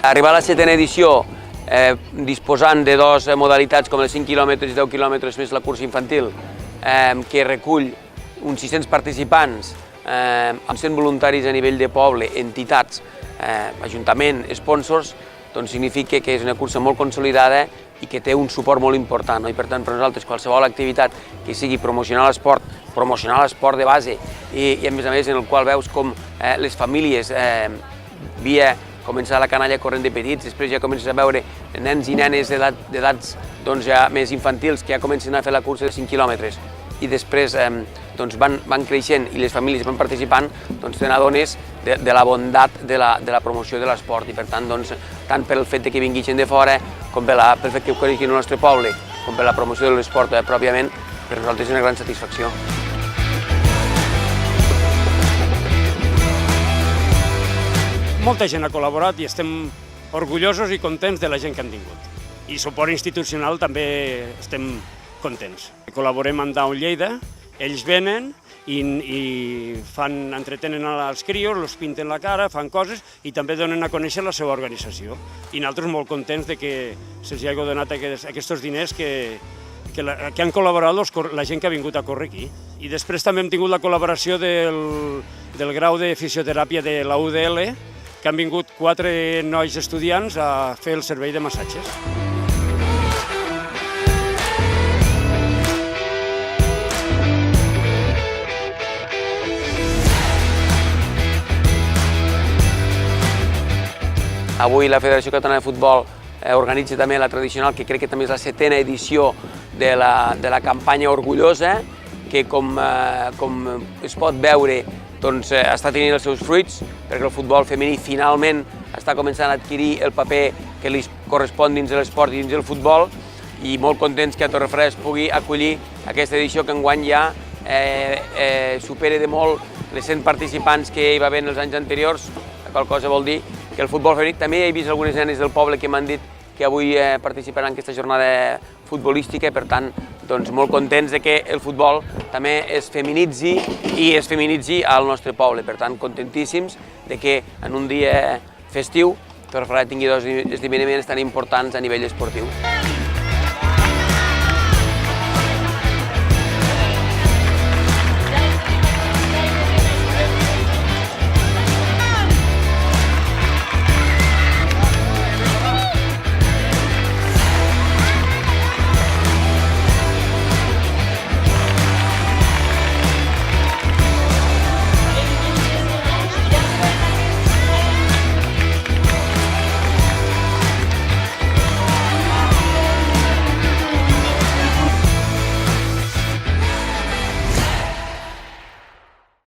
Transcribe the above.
Arribar a la 7a edició disposant de dues modalitats com els 5 quilòmetres i 10 quilòmetres més la cursa infantil, que recull uns 600 participants, amb 100 voluntaris a nivell de poble, entitats, ajuntament, sponsors, doncs significa que és una cursa molt consolidada i que té un suport molt important. I per tant, per nosaltres, qualsevol activitat que sigui promocionar l'esport de base i a més en el qual veus com les famílies, via començar la canalla corrent de petits, després ja comences a veure nens i nenes d'edats ja més infantils que ja comencen a fer la cursa de 5 quilòmetres i després van creixent i les famílies van participant, te n'adones de la bondat de la promoció de l'esport i per tant, tant pel fet que vingui gent de fora com pel fet que ho coneixin el nostre poble, com per la promoció de l'esport pròpiament, per nosaltres és una gran satisfacció. Molta gent ha col·laborat i estem orgullosos i contents de la gent que han tingut. I suport institucional també estem contents. Col·laborem amb Down Lleida, ells venen i entretenen els crios, els pinten la cara, fan coses i també donen a conèixer la seva organització. I nosaltres molt contents que se'ls hagi donat aquests diners que han col·laborat la gent que ha vingut a córrer aquí. I després també hem tingut la col·laboració del grau de fisioteràpia de la UDL, que han vingut 4 nois estudiants a fer el servei de massatges. Avui la Federació Catalana de Futbol organitza també la tradicional, que crec que també és la 7a edició de la campanya Orgullosa, que com es pot veure està tenint els seus fruits, perquè el futbol femení finalment està començant a adquirir el paper que li correspon dins de l'esport i dins del futbol, i molt contents que a Torrefres pugui acollir aquesta edició que enguany ja supera de molt les 100 participants que hi va haver en els anys anteriors, la qual cosa vol dir que el futbol femení, també he vist algunes nenes del poble que m'han dit que avui participaran en aquesta jornada futbolística, per tant, molt contents que el futbol també es feminitzi i es feminitzi al nostre poble. Per tant, contentíssims que en un dia festiu Torrefera tingui dos esdeveniments tan importants a nivell esportiu.